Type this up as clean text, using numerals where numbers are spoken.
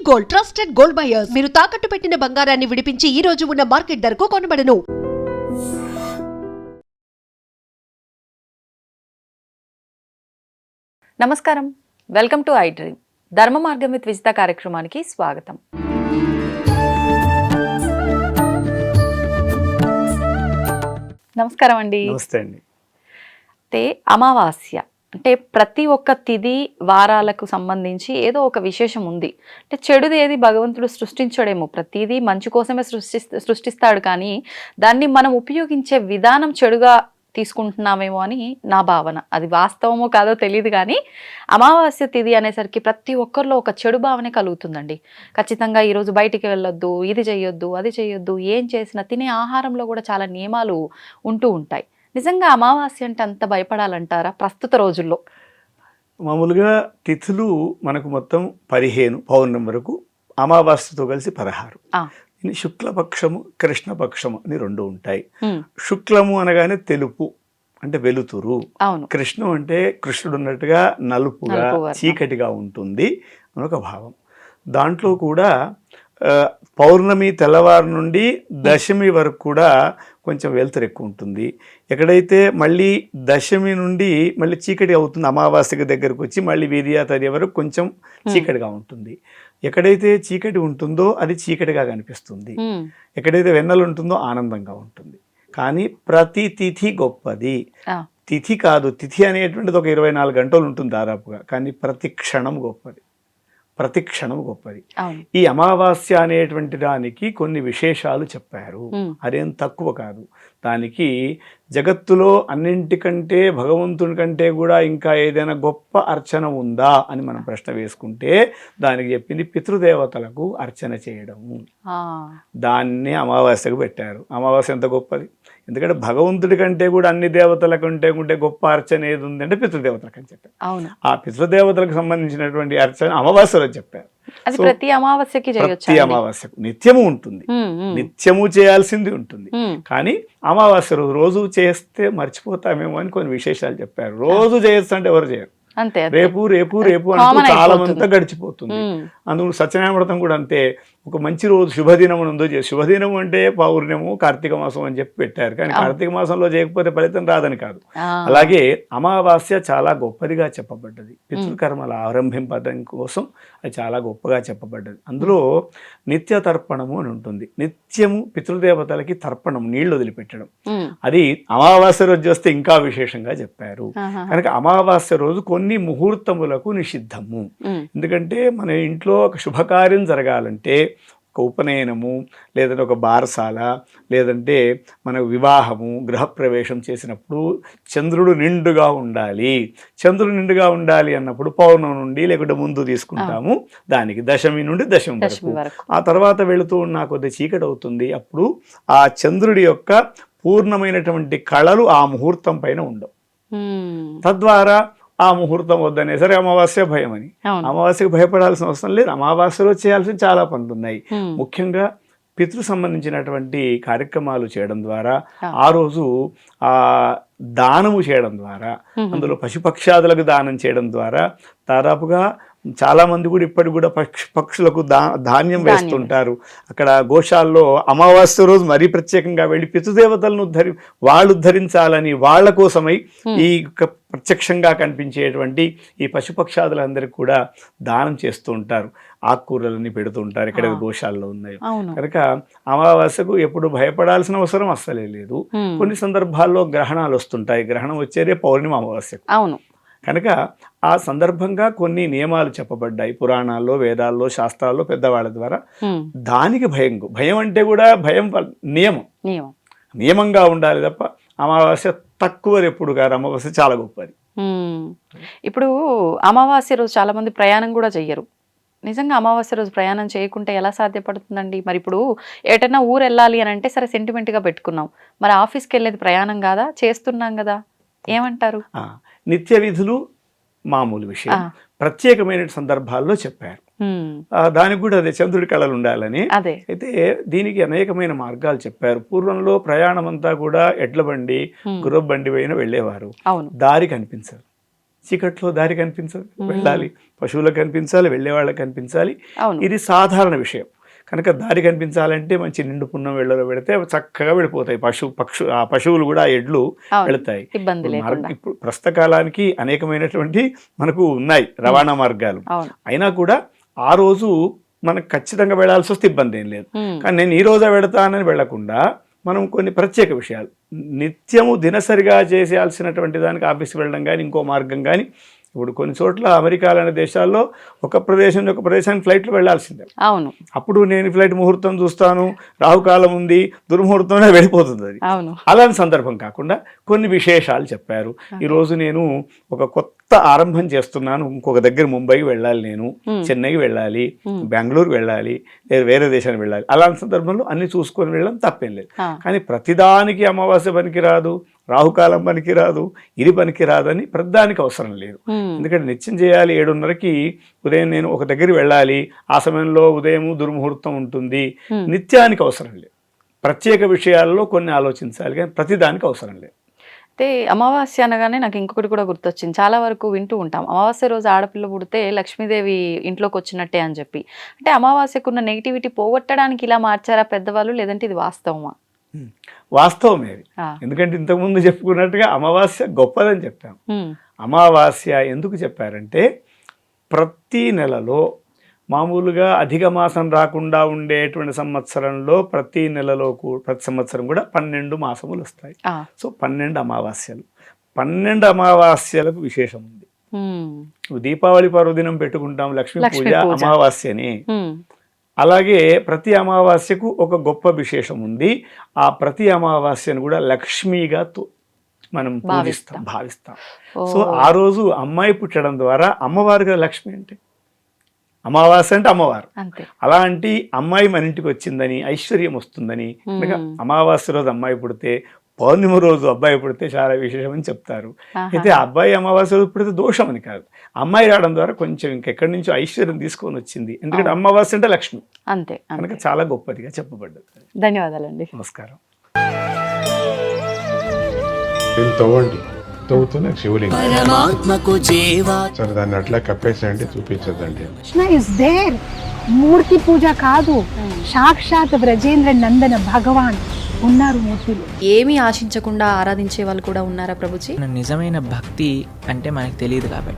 Gold, trusted gold buyers. మీరు తాకట్టు పెట్టిన బంగారాన్ని విడిపించి ఈ రోజు ఉన్న మార్కెట్ ధరకు కొనబడను. నమస్కారం, వెల్కమ్ టు ఐ డ్రీమ్. ధర్మ మార్గం విత్ విజిత కార్యక్రమానికి స్వాగతం. నమస్కారం అండి. నమస్తే అండి. అంటే అమావాస్య అంటే ప్రతి ఒక్క తిథి వారాలకు సంబంధించి ఏదో ఒక విశేషం ఉంది. అంటే చెడుది ఏది భగవంతుడు సృష్టించడేమో, ప్రతిదీ మంచి కోసమే సృష్టిస్తాడు, కానీ దాన్ని మనం ఉపయోగించే విధానం చెడుగా తీసుకుంటున్నామేమో అని నా భావన. అది వాస్తవమో కాదో తెలియదు, కానీ అమావాస్య తిథి అనేసరికి ప్రతి ఒక్కరిలో ఒక చెడు భావనే కలుగుతుందండి. ఖచ్చితంగా ఈరోజు బయటికి వెళ్ళొద్దు, ఇది చేయొద్దు, అది చేయొద్దు, ఏం చేసినా తినే ఆహారంలో కూడా చాలా నియమాలు ఉంటూ ఉంటాయి. నిజంగా అమావాస్య అంటే అంత భయపడాలంటారా ప్రస్తుత రోజుల్లో? మామూలుగా తిథులు మనకు మొత్తం 15 పౌర్ణమి వరకు, అమావాస్యతో కలిసి 16. శుక్లపక్షము కృష్ణపక్షము అని 2 ఉంటాయి. శుక్లము అనగానే తెలుపు అంటే వెలుతురు, కృష్ణం అంటే కృష్ణుడు ఉన్నట్టుగా నలుపుగా చీకటిగా ఉంటుంది అని ఒక భావం. దాంట్లో కూడా పౌర్ణమి తెల్లవారు నుండి దశమి వరకు కూడా కొంచెం వెలుతురు ఎక్కువ ఉంటుంది. ఎక్కడైతే మళ్ళీ దశమి నుండి మళ్ళీ చీకటి అవుతుంది, అమావాస్యకి దగ్గరకు వచ్చి మళ్ళీ వీర్యాతర్య వరకు కొంచెం చీకటిగా ఉంటుంది. ఎక్కడైతే చీకటి ఉంటుందో అది చీకటిగా కనిపిస్తుంది, ఎక్కడైతే వెన్నెల ఉంటుందో ఆనందంగా ఉంటుంది. కానీ ప్రతి తిథి గొప్పది. తిథి కాదు, తిథి అనేటువంటిది ఒక 24 గంటలు ఉంటుంది దాదాపుగా, కానీ ప్రతి క్షణం గొప్పది, ప్రతి క్షణం గొప్పది. ఈ అమావాస్య అనేటువంటి దానికి కొన్ని విశేషాలు చెప్పారు, అదేం తక్కువ కాదు. దానికి జగత్తులో అన్నింటికంటే భగవంతుని కంటే కూడా ఇంకా ఏదైనా గొప్ప అర్చన ఉందా అని మనం ప్రశ్న వేసుకుంటే దానికి చెప్పింది పితృదేవతలకు అర్చన చేయడము. దాన్ని అమావాస్యకు పెట్టారు. అమావాస్య ఎంత గొప్పది! ఎందుకంటే భగవంతుడి కంటే కూడా అన్ని దేవతల కంటే ఉంటే గొప్ప అర్చన ఏది ఉంది అంటే పితృదేవతలకు అని చెప్పారు. ఆ పితృదేవతలకు సంబంధించినటువంటి అర్చన అమావాస్యలో చెప్పారు. ప్రతి అమావాస్యకి ప్రతి అమావాస్యకు నిత్యము ఉంటుంది, నిత్యము చేయాల్సింది ఉంటుంది. కానీ అమావాస్య రోజు చేస్తే మర్చిపోతామేమో అని కొన్ని విశేషాలు చెప్పారు. రోజు చేయొచ్చు అంటే ఎవరు చేయరు, రేపు రేపు రేపు అంటూ కాలం అంతా గడిచిపోతుంది. అందుకు సత్యనారాయణ కూడా అంతే. ఒక మంచి రోజు శుభదినం ఉందో శుభదినం అంటే పౌర్ణము కార్తీక మాసం అని చెప్పి పెట్టారు, కానీ కార్తీక మాసంలో చేయకపోతే ఫలితం రాదని కాదు. అలాగే అమావాస్య చాలా గొప్పదిగా చెప్పబడ్డది. పితృకర్మల ఆరంభింపడం కోసం అది చాలా గొప్పగా చెప్పబడ్డది. అందులో నిత్య తర్పణము అని ఉంటుంది. నిత్యము పితృదేవతలకి తర్పణం, నీళ్లు వదిలిపెట్టడం, అది అమావాస్య రోజు వస్తే ఇంకా విశేషంగా చెప్పారు. కనుక అమావాస్య రోజు కొన్ని ముహూర్తములకు నిషిద్ధము. ఎందుకంటే మన ఇంట్లో ఒక శుభకార్యం జరగాలంటే, ఒక ఉపనయనము, లేదంటే ఒక బారసాల, లేదంటే మన వివాహము, గృహప్రవేశం చేసినప్పుడు చంద్రుడు నిండుగా ఉండాలి. చంద్రుడు నిండుగా ఉండాలి అన్నప్పుడు పౌర్ణమి నుండి లేకుంటే ముందు తీసుకుంటాము, దానికి దశమి నుండి దశమి వరకు. ఆ తర్వాత వెళుతూ ఉన్న కొద్ది చీకటి అవుతుంది. అప్పుడు ఆ చంద్రుడి యొక్క పూర్ణమైనటువంటి కళలు ఆ ముహూర్తం పైన ఉండవు. తద్వారా ఆ ముహూర్తం వద్దనే సరే అమావాస్య భయం అని. అమావాస్యకు భయపడాల్సిన అవసరం లేదు. అమావాస్యలో చేయాల్సిన చాలా పనులు ఉన్నాయి. ముఖ్యంగా పితృ సంబంధించినటువంటి కార్యక్రమాలు చేయడం ద్వారా, ఆ రోజు దానము చేయడం ద్వారా, అందులో పశుపక్షాదులకు దానం చేయడం ద్వారా దాదాపుగా చాలా మంది కూడా ఇప్పటికి కూడా పక్షులకు ధాన్యం వేస్తుంటారు. అక్కడ గోశాల్లో అమావాస్య రోజు మరీ ప్రత్యేకంగా వెళ్ళి పితృదేవతలను వాళ్ళు ఉద్ధరించాలని వాళ్ళ కోసమై ఈ ప్రత్యక్షంగా కనిపించేటువంటి ఈ పశుపక్షాదులందరికీ కూడా దానం చేస్తూ ఉంటారు. ఆకుకూరలన్నీ పెడుతూ ఉంటారు ఎక్కడైతే గోశాలలో ఉన్నాయో. కనుక అమావాస్యకు ఎప్పుడు భయపడాల్సిన అవసరం అస్సలే లేదు. కొన్ని సందర్భాల్లో గ్రహణాలు వస్తుంటాయి. గ్రహణం వచ్చేదే పౌర్ణమి అమావాస్యకు. కనుక ఆ సందర్భంగా కొన్ని నియమాలు చెప్పబడ్డాయి పురాణాల్లో, వేదాల్లో, శాస్త్రాల్లో పెద్దవాళ్ళ ద్వారా. దానికి భయం అంటే కూడా భయం నియమంగా ఉండాలి తప్ప అమావాస్య తక్కువది ఎప్పుడు కాదు. అమావాస్య చాలా గొప్పది. ఇప్పుడు అమావాస్య రోజు చాలా మంది ప్రయాణం కూడా చెయ్యరు. నిజంగా అమావాస్య రోజు ప్రయాణం చేయకుంటే ఎలా సాధ్యపడుతుందండి? మరి ఇప్పుడు ఏటైనా ఊరు వెళ్ళాలి అని అంటే సరే సెంటిమెంట్గా పెట్టుకున్నాం, మరి ఆఫీస్కి వెళ్ళేది ప్రయాణం కాదా? చేస్తున్నాం కదా, ఏమంటారు? నిత్య విధులు మామూలు విషయం, ప్రత్యేకమైన సందర్భాల్లో చెప్పారు. దానికి కూడా అదే చంద్రుడి కళలు ఉండాలని. అయితే దీనికి అనేకమైన మార్గాలు చెప్పారు. పూర్వంలో ప్రయాణం అంతా కూడా ఎడ్ల బండి, గుర్రపు బండి పైన వెళ్ళేవారు. దారి కనిపించదు, చీకట్లో దారి కనిపించదు, వెళ్ళాలి, పశువులకు కనిపించాలి, వెళ్ళే వాళ్ళకి కనిపించాలి. అవును. ఇది సాధారణ విషయం కనుక దారి కనిపించాలంటే మంచి నిండు పున్నం వెళ్ళలో పెడితే అవి చక్కగా వెళ్ళిపోతాయి. ఆ పశువులు కూడా ఆ ఎడ్లు అవును. వెళతాయి. ఇబ్బంది లేకుండా. ఇప్పుడు ప్రస్తుత కాలానికి అనేకమైనటువంటి మనకు ఉన్నాయి రవాణా మార్గాలు. అవును. అయినా కూడా ఆ రోజు మనకు ఖచ్చితంగా వెళ్ళాల్సి వస్తే ఇబ్బంది ఏం లేదు. ఉమ్. కానీ నేను ఈ రోజే వెళతానని వెళ్లకుండా మనం కొన్ని ప్రత్యేక విషయాలు నిత్యము దినసరిగా చేయాల్సినటువంటి దానికి ఆఫీస్కి వెళ్ళడం కానీ ఇంకో మార్గం కానీ, ఇప్పుడు కొన్ని చోట్ల అమెరికా లాంటి దేశాల్లో ఒక ప్రదేశం నుంచి ఒక ప్రదేశానికి ఫ్లైట్లో వెళ్ళాల్సిందే. అవును. అప్పుడు నేను ఫ్లైట్ ముహూర్తం చూస్తాను, రాహుకాలం ఉంది, దుర్ముహూర్తంలో వెళ్ళిపోతుంది అది. అవును. అలాంటి సందర్భం కాకుండా కొన్ని విశేషాలు చెప్పారు. ఈరోజు నేను ఒక కొత్త ఆరంభం చేస్తున్నాను, ఇంకొక దగ్గర ముంబైకి వెళ్ళాలి, నేను చెన్నైకి వెళ్ళాలి, బెంగళూరు వెళ్ళాలి, లేదా వేరే దేశానికి వెళ్ళాలి. అలాంటి సందర్భంలో అన్ని చూసుకొని వెళ్ళడం తప్పేం లేదు. కానీ ప్రతిదానికి అమావాస్య పనికిరాదు, రాహుకాలం పనికిరాదు, ఇది పనికిరాదని ప్రతిదానికి అవసరం లేదు. ఎందుకంటే నిత్యం చేయాలి. 7:30కి ఉదయం నేను ఒక దగ్గరికి వెళ్ళాలి, ఆ సమయంలో ఉదయం దుర్ముహూర్తం ఉంటుంది. నిత్యానికి అవసరం లేదు. ప్రత్యేక విషయాల్లో కొన్ని ఆలోచించాలి, కానీ ప్రతిదానికి అవసరం లేదు. అయితే అమావాస్య అనగానే నాకు ఇంకొకటి కూడా గుర్తొచ్చింది. చాలా వరకు వింటూ ఉంటాం, అమావాస్య రోజు ఆడపిల్ల పుడితే లక్ష్మీదేవి ఇంట్లోకి వచ్చినట్టే అని చెప్పి. అంటే అమావాస్యకున్న నెగిటివిటీ పోగొట్టడానికి ఇలా మార్చారా పెద్దవాళ్ళు, లేదంటే ఇది వాస్తవమా? వాస్తవమే అది. ఎందుకంటే ఇంతకుముందు చెప్పుకున్నట్టుగా అమావాస్య గొప్పదని చెప్పాం. అమావాస్య ఎందుకు చెప్పారంటే ప్రతి నెలలో మామూలుగా అధిక మాసం రాకుండా ఉండేటువంటి సంవత్సరంలో ప్రతి నెలలో ప్రతి సంవత్సరం కూడా 12 మాసములు వస్తాయి. సో 12 అమావాస్యలు, 12 అమావాస్యలకు విశేషం ఉంది. దీపావళి పర్వదినం పెట్టుకుంటాం లక్ష్మీ పూజ అమావాస్యని. అలాగే ప్రతి అమావాస్యకు ఒక గొప్ప విశేషం ఉంది. ఆ ప్రతి అమావాస్యను కూడా లక్ష్మీగా మనం భావిస్తాం. సో ఆ రోజు అమ్మాయి పుట్టడం ద్వారా అమ్మవారుగా లక్ష్మి అంటే అమావాస్య అంటే అమ్మవారు. అలాంటి అమ్మాయి మన ఇంటికి వచ్చిందని, ఐశ్వర్యం వస్తుందని. అమావాస్య రోజు అమ్మాయి పుడితే, పౌర్ణిమ రోజు అబ్బాయి పుడితే చాలా విశేషం అని చెప్తారు. అయితే అబ్బాయి అమావాస్య రోజు పుడితే దోషం అని కాదు, అమ్మాయి రావడం ద్వారా కొంచెం ఇంకెక్కడి నుంచో ఐశ్వర్యం తీసుకొని వచ్చింది. ఎందుకంటే అమావాస్య అంటే లక్ష్మి, అంతే కనుక చాలా గొప్పదిగా చెప్పబడ్డది. ధన్యవాదాలండి. నమస్కారం. తవ్వుతూనే శివలింగం సరే దాన్ని అట్లా కప్పేసేయండి, చూపించదండి. Krishna is there. మూర్తి పూజ కాదు, సాక్షాత్ బ్రజేంద్ర నందన భగవాన్ ఉన్నారు మూర్తిలో. ఏమీ ఆశించకుండా ఆరాధించే వాళ్ళు కూడా ఉన్నారా ప్రభుజీ? నిజమైన భక్తి అంటే మనకు తెలియదు కాబట్టి